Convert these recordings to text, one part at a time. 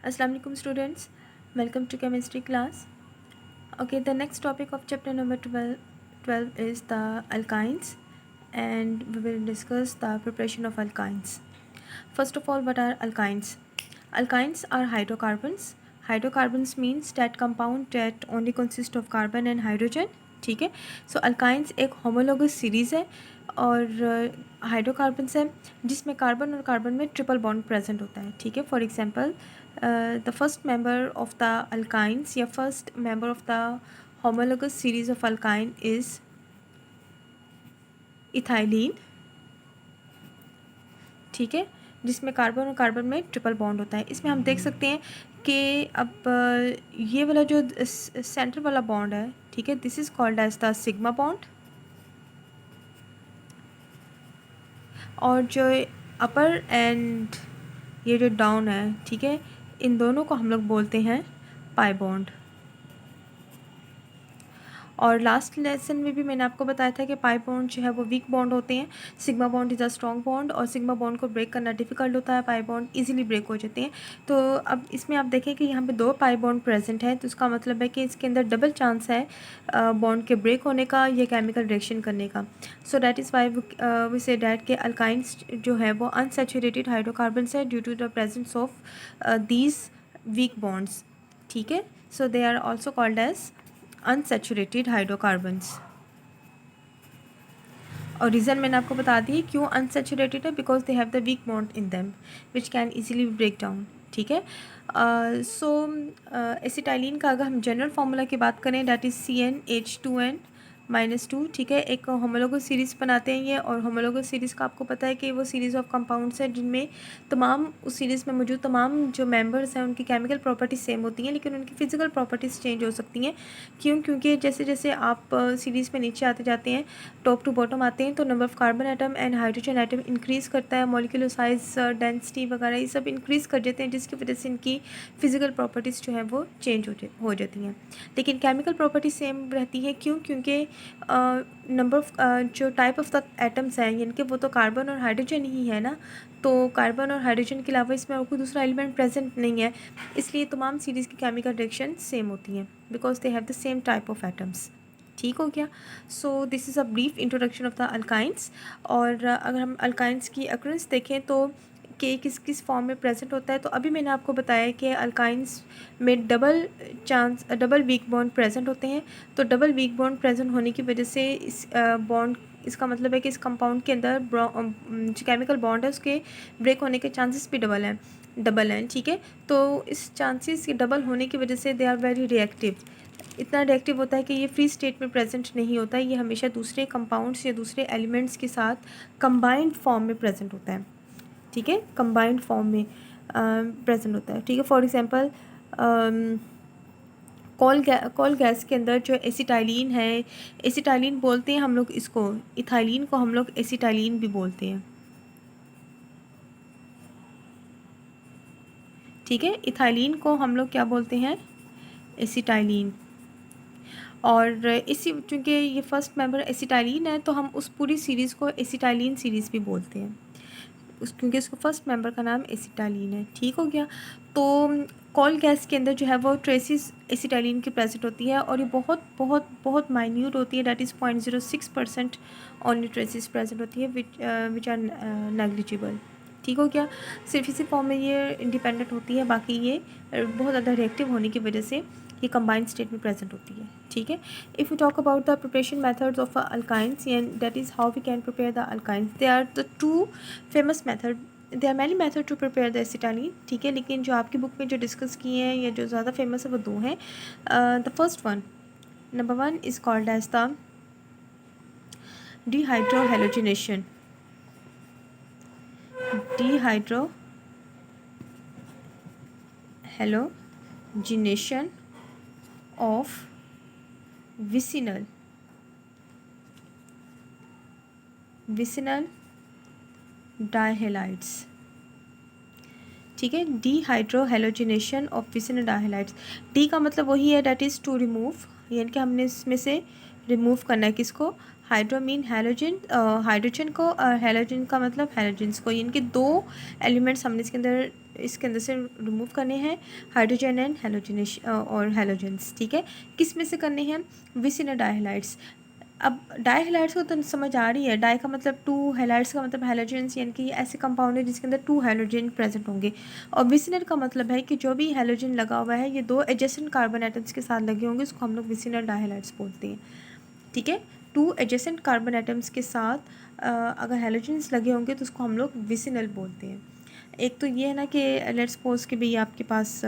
Assalamu alaikum students, welcome to chemistry class. Okay, the next topic of chapter number 12 is the alkynes, and we will discuss the preparation of alkynes. First of all, what are alkynes? Alkynes are hydrocarbons. Hydrocarbons means that compound that only consist of carbon and hydrogen. ठीक है, सो alkynes एक homologous series है और hydrocarbons है जिसमें carbon और carbon में triple bond present होता है. ठीक है, for example the first member of the alkynes या first member of the homologous series of alkyne is ethylene. ठीक है, जिसमें कार्बन और कार्बन में ट्रिपल बॉन्ड होता है. इसमें हम देख सकते हैं कि अब ये वाला जो सेंटर वाला बॉन्ड है, ठीक है, this is called as the sigma bond, और जो अपर एंड ये जो डाउन है, ठीक है, इन दोनों को हम लोग बोलते हैं पाई बॉन्ड. और लास्ट लेसन में भी मैंने आपको बताया था कि पाई बॉन्ड जो है वो वीक बॉन्ड होते हैं. Sigma bond is a strong bond और सिग्मा बॉन्ड को ब्रेक करना डिफ़िकल्ट होता है. पाई बॉन्ड इजीली ब्रेक हो जाते हैं. तो अब इसमें आप देखें कि यहाँ पे 2 पाई बॉन्ड प्रेजेंट है, तो इसका मतलब है कि इसके अंदर डबल चांस है बॉन्ड के ब्रेक होने का या केमिकल रिएक्शन करने का. So that is why we say that के अल्काइंस जो है वो अनसैचुरेटेड हाइड्रोकार्बन्स है due to the presence of these weak bonds. ठीक है, so they are also called as unsaturated hydrocarbons. और रीज़न मैंने आपको बता दी क्यों अनसैचुरेटेड है, because they have the weak bond in them which can easily break down. ठीक है, सो एसिटाइलिन का अगर हम जनरल फार्मूला की बात करें दैट इज़ CnH2n -2. ठीक है, एक होमोलोगस सीरीज़ बनाते हैं ये, और होमोलोगस सीरीज़ का आपको पता है कि वो सीरीज़ ऑफ कंपाउंड्स है जिनमें तमाम उस सीरीज़ में मौजूद तमाम जो मेंबर्स हैं उनकी केमिकल प्रॉपर्टीज़ सेम होती हैं, लेकिन उनकी फ़िज़िकल प्रॉपर्टीज़ चेंज हो सकती हैं. क्यों? क्योंकि जैसे जैसे आप सीरीज़ में नीचे आते जाते हैं, टॉप टू बॉटम आते हैं, तो number of carbon atom and hydrogen atom increase करता है, मॉलिक्यूलर साइज़, डेंसिटी वगैरह ये सब इंक्रीज़ कर देते हैं, जिसकी वजह से इनकी फ़िज़िकल प्रॉपर्टीज़ जो है वो चेंज हो जाती हैं. लेकिन केमिकल प्रॉपर्टीज़ सेम रहती हैं. क्यों? क्योंकि नंबर ऑफ़ जो टाइप ऑफ द एटम्स हैं यानी कि वो तो कार्बन और हाइड्रोजन ही है ना, तो कार्बन और हाइड्रोजन के अलावा इसमें और कोई दूसरा एलिमेंट प्रेजेंट नहीं है, इसलिए तमाम सीरीज़ की केमिकल रिएक्शन सेम होती हैं because they have the same type of atoms. ठीक हो गया. So this is a brief introduction of the alkynes. और अगर हम अल्काइंस की अक्रेंस देखें तो कि किस किस फॉर्म में प्रेजेंट होता है, तो अभी मैंने आपको बताया कि अल्काइंस में डबल वीक बॉन्ड प्रेजेंट होते हैं. तो डबल वीक बॉन्ड प्रेजेंट होने की वजह से इस बॉन्ड इसका मतलब है कि इस कंपाउंड के अंदर जो केमिकल बॉन्ड है उसके ब्रेक होने के चांसेस भी डबल हैं. ठीक है, तो इस चांसेस के डबल होने की वजह से दे आर वेरी रिएक्टिव. इतना रिएक्टिव होता है कि ये फ्री स्टेट में प्रेजेंट नहीं होता है, ये हमेशा दूसरे कंपाउंड्स या दूसरे एलिमेंट्स के साथ कंबाइंड फॉर्म में प्रेजेंट होता है. ठीक है, कंबाइंड फॉर्म में प्रेजेंट होता है. ठीक है, फॉर एग्जांपल कॉल गैस के अंदर जो एसिटाइलिन है, एसिटाइलिन बोलते हैं हम लोग इसको, इथाइलिन को हम लोग एसिटाइलिन भी बोलते हैं. ठीक है, इथाइलिन को हम लोग क्या बोलते हैं? एसिटाइलिन. और इसी चूँकि ये फर्स्ट मेंबर एसिटाइलिन है तो हम उस पूरी सीरीज़ को एसिटाइलिन सीरीज़ भी बोलते हैं क्योंकि इसको फर्स्ट मेंबर का नाम एसिटाइलिन है. ठीक हो गया. तो कॉल गैस के अंदर जो है वो ट्रेसिस एसिटाइलिन की प्रेजेंट होती है और ये बहुत बहुत बहुत माइन्यूट होती है, that is 0.06% only traces present होती है विच आर नेग्लिजिबल. ठीक हो गया. सिर्फ इसी फॉर्म में ये इंडिपेंडेंट होती है, बाकी ये बहुत ज़्यादा रिएक्टिव होने की वजह से ये कंबाइंड स्टेट में प्रेजेंट होती है. ठीक है, if you talk about the preparation methods of alkynes and that is how we can prepare the alkynes, they are the 2 famous method. There are many method to prepare the acetylene. ठीक है, लेकिन जो आपकी book में जो discuss किए हैं या जो ज़्यादा फेमस है वो 2 हैं. The first one, number 1 is called as the dehydrohalogenation. Dehydrohalogenation of vicinal dihalides. ठीक है, dehydrohalogenation of vicinal dihalides. D का मतलब वही है, डैट इज़ टू रिमूव, यानी कि हमने इसमें से रिमूव करना है किसको? हाइड्रो मीन हैलोजन, हाइड्रोजन को, और हैलोजन का मतलब हैलोजेंस को, यानी कि 2 एलिमेंट्स हमने इसके अंदर इसके अंदर से रिमूव करने हैं हाइड्रोजन एंड हेलोजनेशन और हेलोजेंस, ठीक है। किस में से करने हैं? विसिनल डायहलाइड्स। अब डायहलाइड्स को तो समझ आ रही है, डाई का मतलब टू, हैलाइड्स का मतलब हैलोजेंस, यानी कि ये ऐसे कंपाउंड है जिसके अंदर टू हैलोजन प्रेजेंट होंगे। और विसिनल का मतलब है कि जो भी हैलोजन लगा हुआ है ये दो एडजेसेंट कार्बन एटम्स के साथ लगे होंगे, उसको हम लोग विसिनल डायहलाइड्स बोलते हैं, ठीक है। टू एडजेसेंट कार्बन एटम्स के साथ अगर हैलोजेंस लगे होंगे तो उसको हम लोग विसिनल बोलते हैं। एक तो ये है ना कि लेट्स सपोज कि भाई आपके पास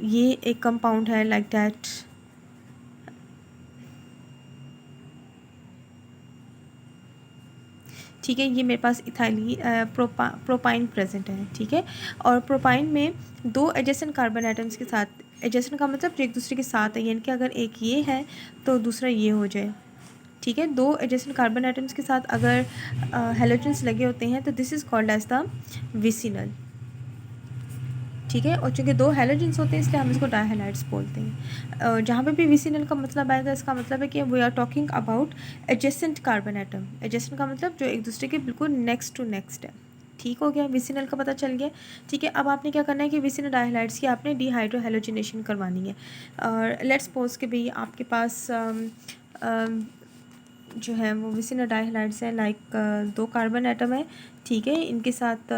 ये एक कंपाउंड है लाइक दैट, ठीक है। ये मेरे पास इथाइली प्रोपाइन प्रेजेंट है, ठीक है। और प्रोपाइन में दो एडजेसेंट कार्बन एटम्स के साथ, एडजेसेंट का मतलब जो एक दूसरे के साथ है, यानी कि अगर एक ये है तो दूसरा ये हो जाए, ठीक है। दो एडजेसेंट कार्बन एटम्स के साथ अगर हैलोजेंस लगे होते हैं तो this is called as the vicinal, ठीक है। और चूँकि दो हैलोजेंस होते हैं इसलिए हम इसको डायहैलाइड्स बोलते हैं। जहाँ पे भी विसिनल का मतलब आएगा इसका मतलब है कि we are talking about adjacent carbon atom. Adjacent का मतलब जो एक दूसरे के बिल्कुल नेक्स्ट टू नेक्स्ट है, ठीक हो गया। विसिनल का पता चल गया, ठीक है। अब आपने क्या करना है कि विसिनल डायहैलाइड्स की आपने डिहाइड्रो हैलोजिनेशन करवानी है। और लेट्स सपोज कि भाई आपके पास जो है वो विसिनल डायहैलाइड्स है लाइक दो कार्बन एटम है, ठीक है। इनके साथ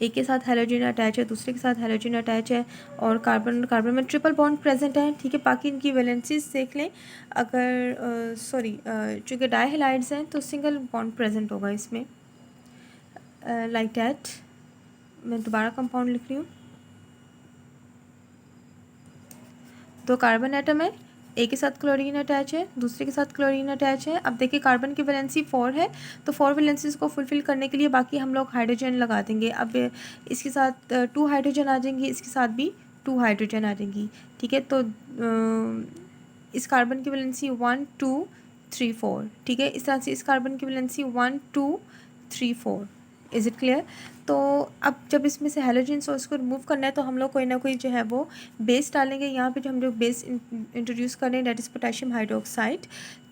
एक के साथ हैलोजन अटैच है, दूसरे के साथ हैलोजन अटैच है, और कार्बन कार्बन में ट्रिपल बॉन्ड प्रेजेंट है, ठीक है। बाकी इनकी वैलेंसीज देख लें, अगर सॉरी चूँकि डायहैलाइड्स हैं तो सिंगल बॉन्ड प्रेजेंट होगा इसमें, लाइक डैट। मैं दोबारा कंपाउंड लिख रही हूँ, दो कार्बन एटम है, एक के साथ क्लोरीन अटैच है, दूसरे के साथ क्लोरीन अटैच है। अब देखिए कार्बन की वैलेंसी 4 है, तो 4 वैलेंसीज को फुलफिल करने के लिए बाकी हम लोग हाइड्रोजन लगा देंगे। अब इसके साथ 2 हाइड्रोजन आ जाएंगी, इसके साथ भी 2 हाइड्रोजन आ जाएंगी, ठीक है। तो इस कार्बन की वैलेंसी 1 2 3 4, ठीक है। इस तरह से इस कार्बन की वैलेंसी 1 2 3 4। Is it clear? तो अब जब इसमें से हैलोजन सोर्स को रिमूव करना है तो हम लोग कोई ना कोई जो है वो बेस डालेंगे। यहाँ पे जो हम लोग बेस इंट्रोड्यूस कर रहे हैं डेट इज़ पोटेशियम हाइड्रोक्साइड,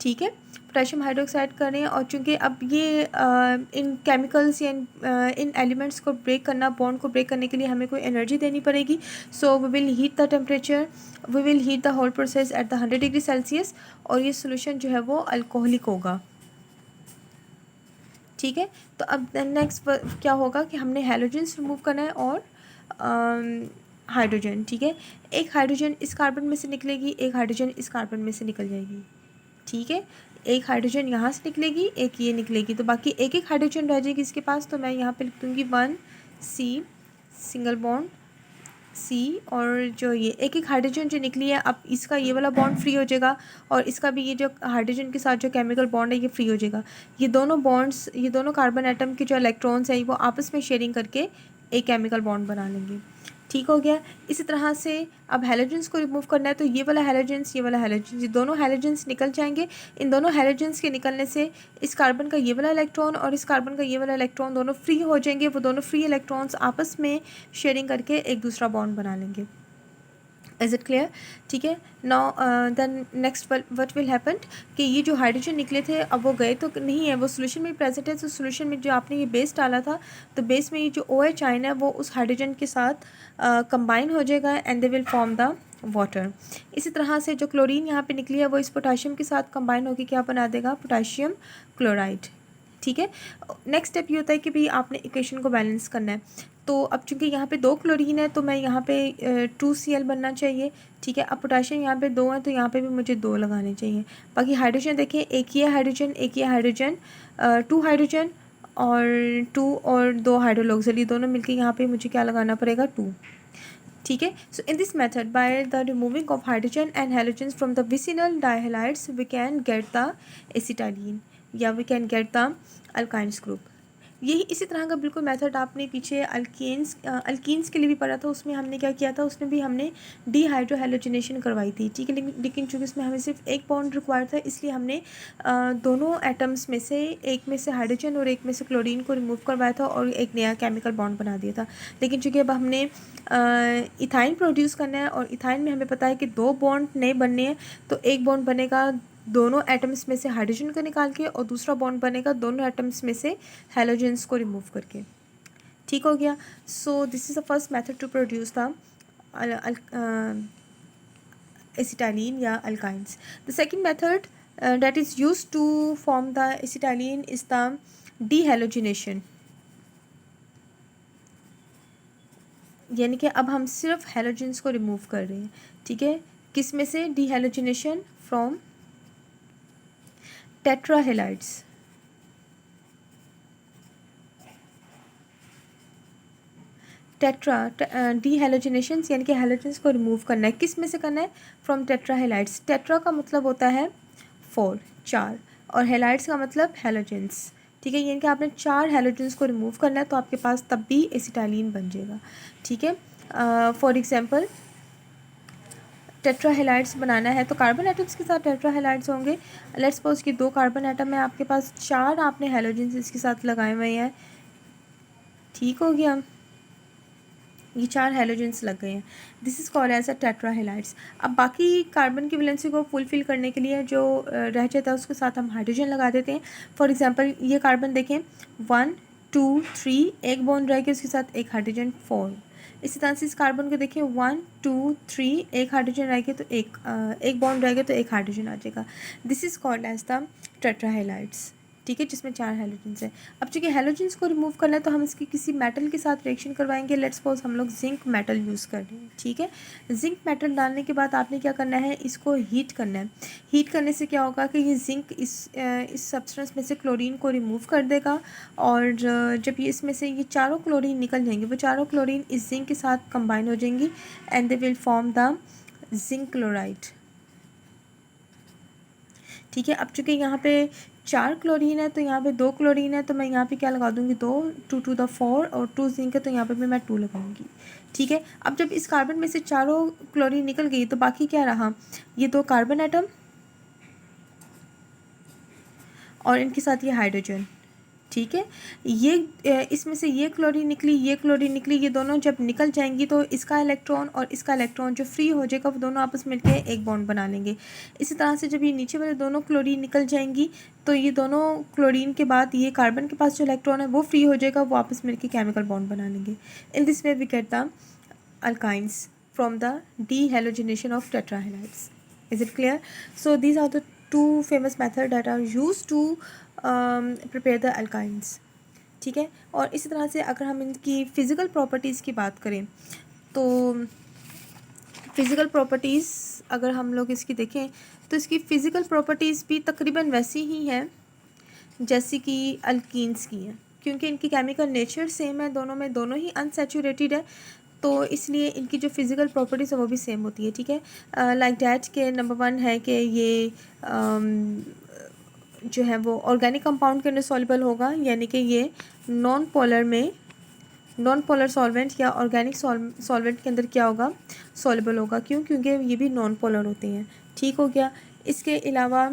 ठीक है। पोटेशियम हाइड्रोक्साइड कर रहे हैं, और चूँकि अब ये इन केमिकल्स या इन एलिमेंट्स को ब्रेक करना, बॉन्ड को ब्रेक करने के लिए हमें कोई एनर्जी देनी पड़ेगी। So we will heat the temperature, we will heat the whole process at the 100 degree Celsius, और ये सोल्यूशन जो है वो अल्कोहलिक होगा, ठीक है। तो अब नेक्स्ट क्या होगा कि हमने हैलोजेंस रिमूव करना है और हाइड्रोजन, ठीक है। एक हाइड्रोजन इस कार्बन में से निकलेगी, एक हाइड्रोजन इस कार्बन में से निकल जाएगी, ठीक है। एक हाइड्रोजन यहाँ से निकलेगी, एक ये निकलेगी, तो बाकी एक एक हाइड्रोजन रह जाएगी इसके पास। तो मैं यहाँ पे लिख दूँगी 1C सिंगल बॉन्ड सी, और जो ये एक एक हाइड्रोजन जो निकली है, अब इसका ये वाला बॉन्ड फ्री हो जाएगा, और इसका भी ये जो हाइड्रोजन के साथ जो केमिकल बॉन्ड है ये फ्री हो जाएगा। ये दोनों बॉन्ड्स, ये दोनों कार्बन एटम के जो इलेक्ट्रॉन्स हैं वो आपस में शेयरिंग करके एक केमिकल बॉन्ड बना लेंगे, ठीक हो गया। इसी तरह से अब हैलोजेंस को रिमूव करना है, तो ये वाला हैलोजेंस, ये वाला हैलोजेंस, ये दोनों हैलोजेंस निकल जाएंगे। इन दोनों हैलोजेंस के निकलने से इस कार्बन का ये वाला इलेक्ट्रॉन और इस कार्बन का ये वाला इलेक्ट्रॉन दोनों फ्री हो जाएंगे। वो दोनों फ्री इलेक्ट्रॉन्स आपस में शेयरिंग करके एक दूसरा बॉन्ड बना लेंगे। Is it clear? ठीक है। Now then next what will happen कि ये जो हाइड्रोजन निकले थे अब वो गए तो नहीं है, वो सोल्यूशन में प्रेजेंट है। तो सोल्यूशन में जो आपने ये बेस डाला था, तो बेस में ये जो OH आयन है वो उस हाइड्रोजन के साथ कंबाइन हो जाएगा and they will form the water. इसी तरह से जो क्लोरीन यहाँ पे निकली है वो इस पोटाशियम के साथ कंबाइन होकर क्या बना देगा? पोटाशियम क्लोराइड, ठीक है। नेक्स्ट स्टेप ये होता है कि भाई आपने इक्वेशन को बैलेंस करना है। तो अब चूंकि यहाँ पे 2 क्लोरीन है तो मैं यहाँ पे 2Cl बनना चाहिए, ठीक है। अब पोटाशियम यहाँ पे 2 है तो यहाँ पे भी मुझे 2 लगाने चाहिए। बाकी हाइड्रोजन देखिए, एक ये हाइड्रोजन, एक ये हाइड्रोजन, 2 हाइड्रोजन और 2 और 2 हाइड्रोक्सिल, ये दोनों मिलकर यहाँ पे मुझे क्या लगाना पड़ेगा? 2, ठीक है। So in this method by the removing of hydrogen and halogens from the vicinal dihalides we can get the acetylene या we can get the alkynes group. यही इसी तरह का बिल्कुल मेथड आपने पीछे अल्कीन्स के लिए भी पढ़ा था। उसमें हमने क्या किया था, उसमें भी हमने डिहाइड्रोहैलोजिनेशन करवाई थी, ठीक है। लेकिन चूँकि इसमें हमें सिर्फ एक बॉन्ड रिक्वायर था इसलिए हमने दोनों एटम्स में से एक में से हाइड्रोजन और एक में से क्लोरीन को रिमूव करवाया था और एक नया केमिकल बॉन्ड बना दिया था। लेकिन चूँकि अब हमने इथाइन प्रोड्यूस करना है और इथाइन में हमें पता है कि 2 बॉन्ड नए बनने हैं, तो एक बॉन्ड बनेगा दोनों एटम्स में से हाइड्रोजन को निकाल के, और दूसरा बॉन्ड बनेगा दोनों एटम्स में से हैलोजेंस को रिमूव करके। ठीक हो गया। So this is the first method to produce the acetylene या alkynes. The second method that is used to form the acetylene is the dehalogenation. यानी कि अब हम सिर्फ हेलोजेंस को रिमूव कर रहे हैं। ठीक है, किस में से? डीहेलोजिनेशन फ्रॉम टेट्राहेलाइड्स। डीहेलोजिनेशन यानी कि हेलोजेंस को रिमूव करना है। किस में से करना है? फ्रॉम टेट्राहेलाइड्स। टेट्रा का मतलब होता है 4, 4, और हेलाइड्स का मतलब हेलोजेंस। ठीक है, यानी कि आपने 4 हेलोजेंस को रिमूव करना है, तो आपके पास तब भी एसिटाइलिन बन जाएगा। ठीक है, फॉर एग्जांपल टेट्राहेलाइड्स बनाना है तो कार्बन एटम्स के साथ टेट्राहेलाइड्स होंगे। लेट्स सपोज कि 2 कार्बन एटम है आपके पास, 4 आपने हेलोजेंस इसके साथ लगाए हुए हैं। ठीक हो गया, ये 4 हेलोजेंस लग गए हैं। This is called as a tetrahalides. अब बाकी कार्बन की वैलेंसी को फुलफिल करने के लिए जो रह जाता है उसके साथ हम हाइड्रोजन लगा देते हैं। फॉर एग्जांपल ये कार्बन देखें, 1 2 3, एक बॉन्ड रह गया, उसके साथ एक हाइड्रोजन 4। इसी तरह से इस कार्बन को देखिए, 1 2 3, एक हाइड्रोजन रह गया तो एक बॉन्ड रह गया तो एक हाइड्रोजन आ जाएगा। This is called as the tetrahalides. ठीक है, जिसमें 4 हेलोजेंस है। अब चूँकि हेलोजेंस को रिमूव करना है तो हम इसकी किसी मेटल के साथ रिएक्शन करवाएंगे। लेट्स सपोज हम लोग जिंक मेटल यूज़ कर रहे हैं। ठीक है, जिंक मेटल डालने के बाद आपने क्या करना है, इसको हीट करना है। हीट करने से क्या होगा कि ये जिंक इस सब्सटेंस में से क्लोरीन को रिमूव कर देगा, और जब ये इसमें से ये चारों क्लोरीन निकल जाएंगे, वो चारों क्लोरीन इस जिंक के साथ कंबाइन हो जाएंगी and they will form the zinc chloride. ठीक है, अब चूँकि यहाँ पे 4 क्लोरीन है तो यहाँ पे 2 क्लोरीन है, तो मैं यहाँ पे क्या लगा दूँगी, 2 2 टू द 4, और 2 जिंक है तो यहाँ पे भी मैं 2 लगाऊंगी। ठीक है, अब जब इस कार्बन में से चारों क्लोरीन निकल गई तो बाकी क्या रहा, ये 2 कार्बन एटम और इनके साथ ये हाइड्रोजन। ठीक है, ये इसमें से ये क्लोरीन निकली, ये क्लोरीन निकली, ये दोनों जब निकल जाएंगी तो इसका इलेक्ट्रॉन और इसका इलेक्ट्रॉन जो फ्री हो जाएगा वो दोनों आपस में मिलकर एक बॉन्ड बना लेंगे। इसी तरह से जब ये नीचे वाले दोनों क्लोरीन निकल जाएंगी तो ये दोनों क्लोरीन के बाद ये कार्बन के पास जो इलेक्ट्रॉन है वो फ्री हो जाएगा, वो आपस में मिलकर केमिकल बॉन्ड बना लेंगे। In this way we get the alkynes from the dehalogenation of tetrahalides. Is it clear? So these are the 2 famous method that are used to prepare the alkynes। ठीक है, और इसी तरह से अगर हम इनकी फ़िज़िकल प्रॉपर्टीज़ की बात करें तो फ़िज़िकल प्रॉपर्टीज़ अगर हम लोग इसकी देखें तो इसकी फ़िज़िकल प्रॉपर्टीज़ भी तकरीबन वैसी ही हैं जैसी कि अल्कीन्स की हैं, क्योंकि इनकी केमिकल नेचर सेम है, दोनों ही अनसैचुरेटेड है, तो इसलिए इनकी जो फिज़िकल प्रॉपर्टीज़ है वो भी सेम होती है। ठीक है, लाइक डैट के नंबर 1 है कि ये जो है वो ऑर्गेनिक कंपाउंड के अंदर सॉल्युबल होगा, यानी कि ये नॉन पोलर सॉल्वेंट या ऑर्गेनिक सॉल्वेंट के अंदर क्या होगा, सॉल्युबल होगा। क्यों? क्योंकि ये भी नॉन पोलर होते हैं। ठीक हो गया। इसके अलावा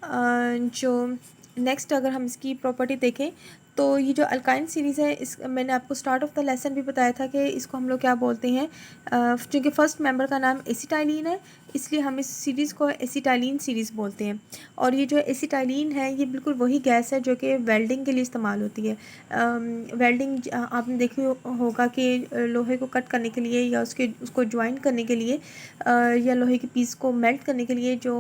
जो नेक्स्ट अगर हम इसकी प्रॉपर्टी देखें तो ये जो अल्काइन सीरीज़ है, इस मैंने आपको स्टार्ट ऑफ द लेसन भी बताया था कि इसको हम लोग क्या बोलते हैं, क्योंकि फर्स्ट मेंबर का नाम एसिटाइलिन है इसलिए हम इस सीरीज़ को एसिटाइलिन सीरीज़ बोलते हैं। और ये जो एसिटाइलिन है ये बिल्कुल वही गैस है जो कि वेल्डिंग के लिए इस्तेमाल होती है। वेल्डिंग आपने देखी होगा कि लोहे को कट करने के लिए या उसको ज्वाइन करने के लिए या लोहे की पीस को मेल्ट करने के लिए जो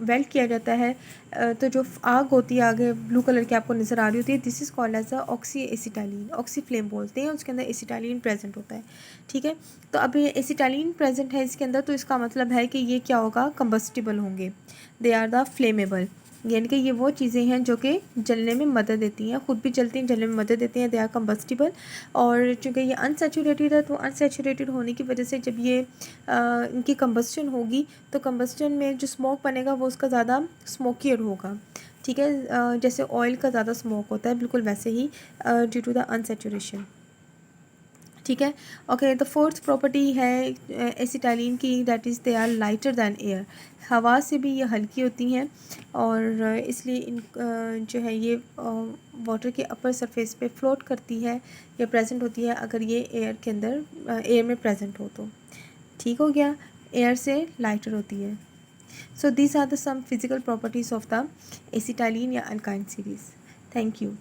वेल्ड किया जाता है, तो जो आग होती है आगे ब्लू कलर की आपको नज़र आ रही होती है, this is called as a oxy acetylene. Oxy flame बोलते हैं, उसके अंदर एसिटाइलिन प्रेजेंट होता है। ठीक है, तो अब ये एसिटाइलिन प्रेजेंट है इसके अंदर, तो इसका मतलब है कि ये क्या होगा, कंबस्टिबल होंगे। दे आर द फ्लेमेबल, यानी कि ये वो चीज़ें हैं जो कि जलने में मदद देती हैं, खुद भी जलती हैं, जलने में मदद देती हैं। They are combustible. और चूँकि ये अनसैचुरेटेड है तो अनसैचुरेटेड होने की वजह से जब ये इनकी कंबस्टन होगी तो कंबस्टन में जो स्मोक बनेगा वो उसका ज़्यादा स्मोकियर होगा। ठीक है, जैसे ऑयल का ज़्यादा स्मोक होता है बिल्कुल वैसे ही ड्यू टू द अनसैचुरेशन। ठीक है, ओके। द फोर्थ प्रॉपर्टी है एसिटाइलिन की, that is they are lighter than air. हवा से भी ये हल्की होती हैं और इसलिए इन जो है ये वाटर के अपर सरफेस पे फ्लोट करती है या प्रेजेंट होती है अगर ये एयर के अंदर एयर में प्रेजेंट हो तो। ठीक हो गया, एयर से लाइटर होती है। So these are the some physical properties of the acetylene या alkyne series. Thank you.